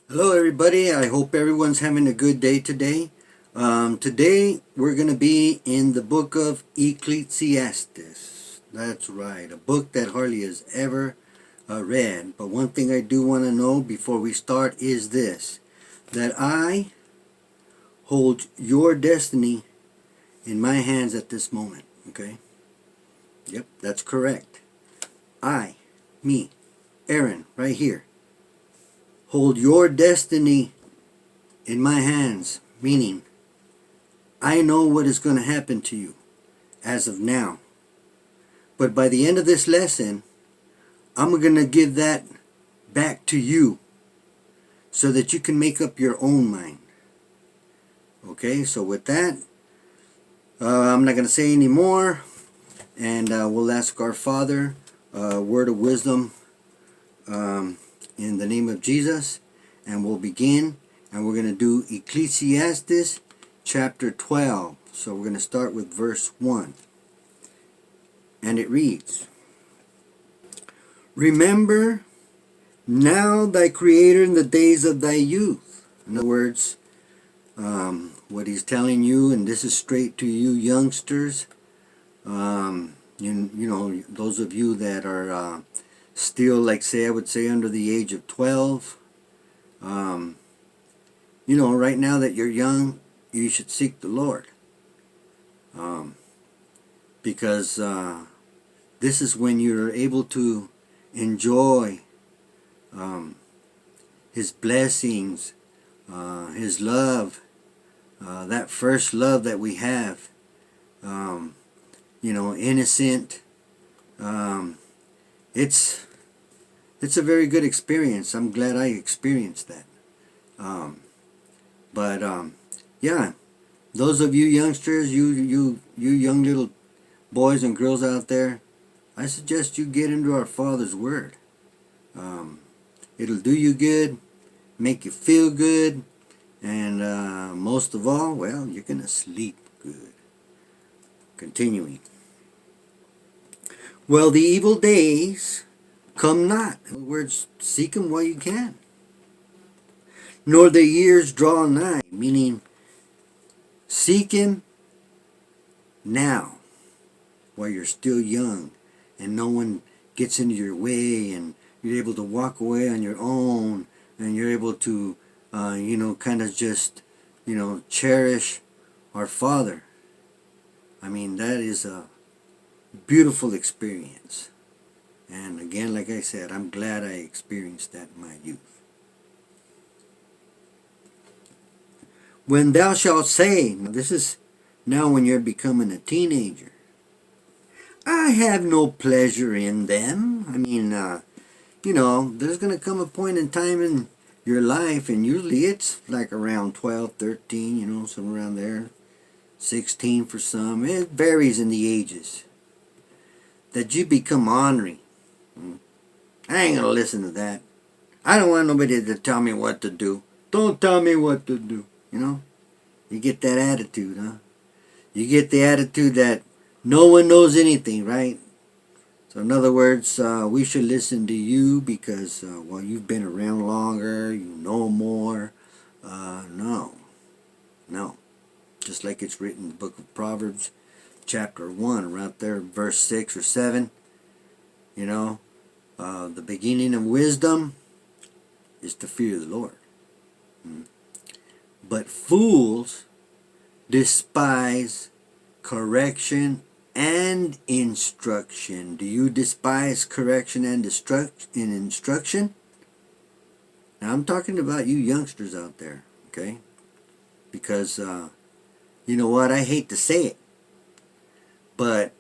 Hello everybody, I hope everyone's having a good day today. Today we're going to be in the book of Ecclesiastes. That's right, a book that hardly has ever read. But one thing I do want to know before we start is this, that I hold your destiny in my hands at this moment, okay? Yep, that's correct. Me, Aaron, right here, hold your destiny in my hands, meaning I know what is going to happen to you as of now. But by the end of this lesson, I'm going to give that back to you so that you can make up your own mind. Okay, so with that, I'm not going to say any more, and we'll ask our Father a word of wisdom in the name of Jesus, and we'll begin, and we're going to do Ecclesiastes chapter 12. So we're going to start with verse 1. And it reads, "Remember now thy Creator in the days of thy youth." In other words, what he's telling you, and this is straight to you youngsters, you know, those of you that are still, like say, I would say under the age of 12, you know, right now that you're young, you should seek the Lord. Because this is when you're able to enjoy His blessings, His love, that first love that we have, you know, innocent. It's a very good experience. I'm glad I experienced that. But yeah, those of you youngsters, you young little boys and girls out there, I suggest you get into our Father's Word. It'll do you good, make you feel good, and most of all, well, you're going to sleep good. Continuing. "Well, the evil days come not." In other words, seek them while you can. "Nor the years draw nigh," meaning seek Him now while you're still young and no one gets into your way and you're able to walk away on your own and you're able to, you know, kind of just, you know, cherish our Father. I mean, that is a beautiful experience. And again, like I said, I'm glad I experienced that in my youth. "When thou shalt say," now this is now when you're becoming a teenager, "I have no pleasure in them." I mean, you know, there's going to come a point in time in your life, and usually it's like around 12, 13, you know, somewhere around there, 16 for some. It varies in the ages. That you become ornery. I ain't going to listen to that. I don't want nobody to tell me what to do. Don't tell me what to do. You know? You get that attitude, huh? You get the attitude that no one knows anything, right? So in other words, we should listen to you because, well, you've been around longer, you know more. No. Just like it's written in the book of Proverbs, chapter 1, around there, verse 6 or 7. You know, the beginning of wisdom is to fear the Lord. But fools despise correction and instruction. Do you despise correction and instruction? Now I'm talking about you youngsters out there, okay? Because, you know what, I hate to say it, but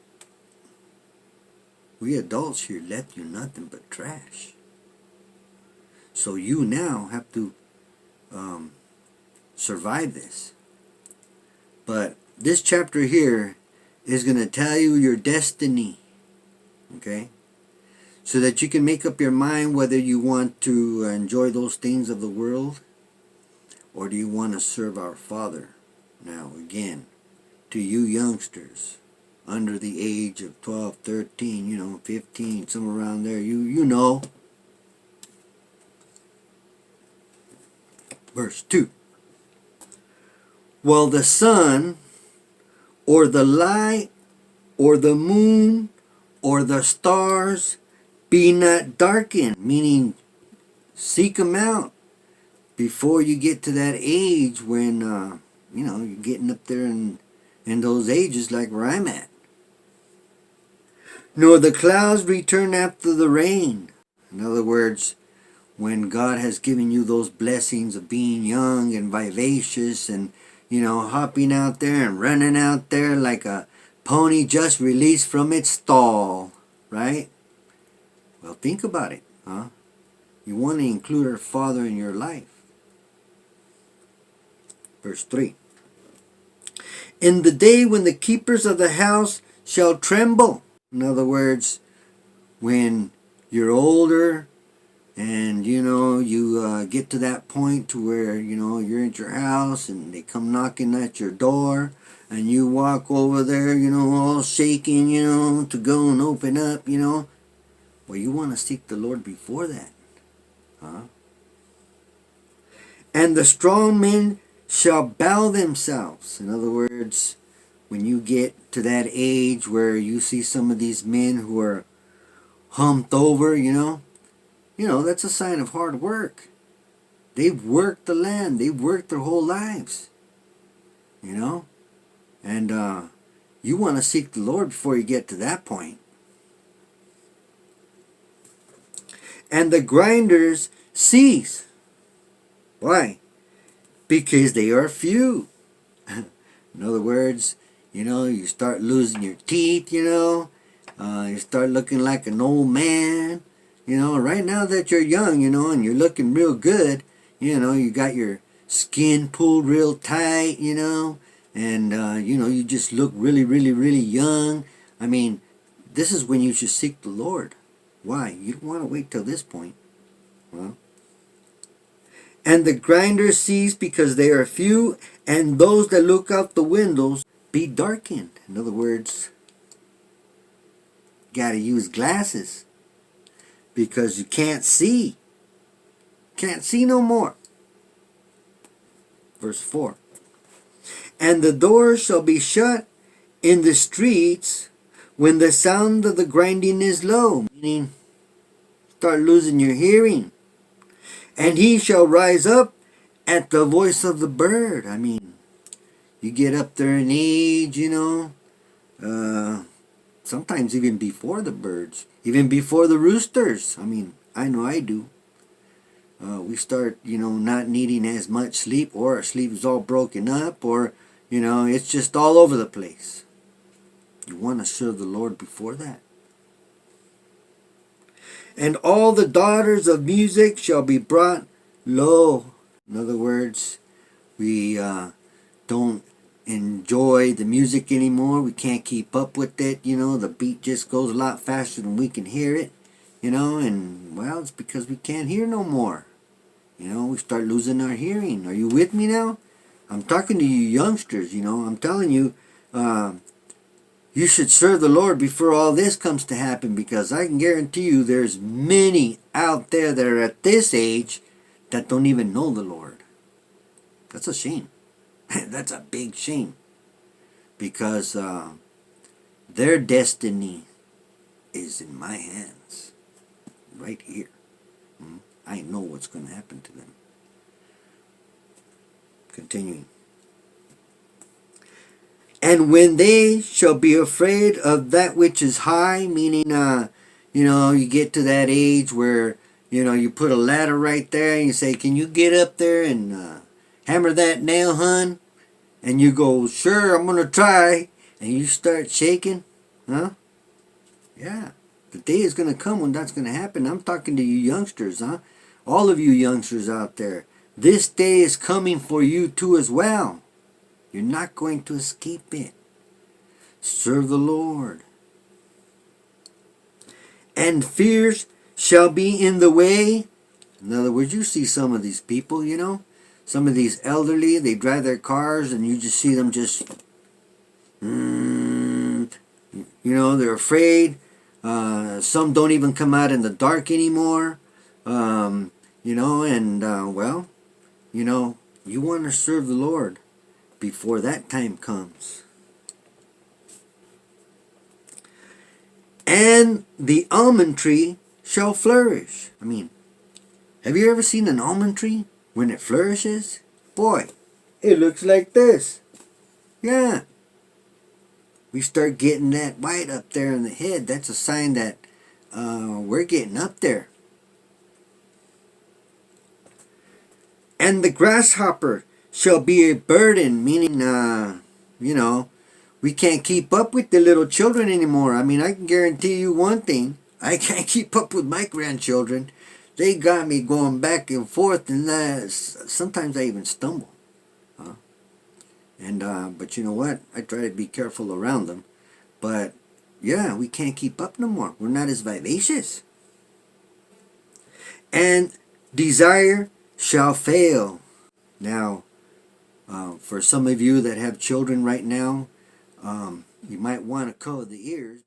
we adults here left you nothing but trash. So you now have to survive this. But this chapter here is going to tell you your destiny, okay? So that you can make up your mind whether you want to enjoy those things of the world or do you want to serve our Father. Now, again, to you youngsters under the age of 12, 13, you know, 15, somewhere around there, you know. Verse 2. Well, the sun or the light or the moon or the stars be not darkened, meaning seek them out before you get to that age when, you're getting up there in those ages like where I'm at. Nor the clouds return after the rain. In other words, when God has given you those blessings of being young and vivacious and, hopping out there and running out there like a pony just released from its stall, right? Well, think about it, huh? You want to include our Father in your life. Verse 3. In the day when the keepers of the house shall tremble. In other words, when you're older and, you get to that point to where, you're at your house and they come knocking at your door and you walk over there, all shaking, to go and open up, Well, you want to seek the Lord before that, huh? And the strong men shall bow themselves. In other words, when you get to that age where you see some of these men who are humped over, that's a sign of hard work. They've worked the land. They've worked their whole lives, And you want to seek the Lord before you get to that point. And the grinders cease. Why? Because they are few. In other words, you start losing your teeth, you start looking like an old man. Right now that you're young, and you're looking real good, you got your skin pulled real tight, and, you just look really, really, really young. I mean, this is when you should seek the Lord. Why? You don't want to wait till this point. Well, and the grinders cease because they are few, and those that look out the windows be darkened. In other words, got to use glasses because you can't see. Can't see no more. Verse 4. And the doors shall be shut in the streets when the sound of the grinding is low. Meaning, start losing your hearing. And he shall rise up at the voice of the bird. I mean, you get up there in age, sometimes even before the birds, even before the roosters. I mean, I know I do. We start, not needing as much sleep, or our sleep is all broken up, or, it's just all over the place. You want to serve the Lord before that. And all the daughters of music shall be brought low. In other words, we don't enjoy the music anymore. We can't keep up with it. The beat just goes a lot faster than we can hear it. And, well, it's because we can't hear no more. We start losing our hearing. Are you with me now? I'm talking to you youngsters, I'm telling you, you should serve the Lord before all this comes to happen, because I can guarantee you there's many out there that are at this age that don't even know the Lord. That's a shame. That's a big shame, because their destiny is in my hands right here. I know what's going to happen to them. Continuing. And when they shall be afraid of that which is high, meaning, you get to that age where, you put a ladder right there and you say, can you get up there and hammer that nail, hun? And you go, sure, I'm going to try. And you start shaking, huh? Yeah. The day is going to come when that's going to happen. I'm talking to you youngsters, huh? All of you youngsters out there. This day is coming for you too as well. You're not going to escape it. Serve the Lord. And fears shall be in the way. In other words, you see some of these people, some of these elderly, they drive their cars and you just see them just, they're afraid. Some don't even come out in the dark anymore. Well, You know, you want to serve the Lord before that time comes. And the almond tree shall flourish. I mean, have you ever seen an almond tree when it flourishes? Boy, it looks like this. Yeah. We start getting that white up there in the head. That's a sign that we're getting up there. And the grasshopper shall be a burden, meaning, you know, we can't keep up with the little children anymore. I mean, I can guarantee you one thing. I can't keep up with my grandchildren. They got me going back and forth, and sometimes I even stumble. But you know what? I try to be careful around them. But yeah, we can't keep up no more. We're not as vivacious. And desire shall fail. Now, for some of you that have children right now, you might want to cover the ears.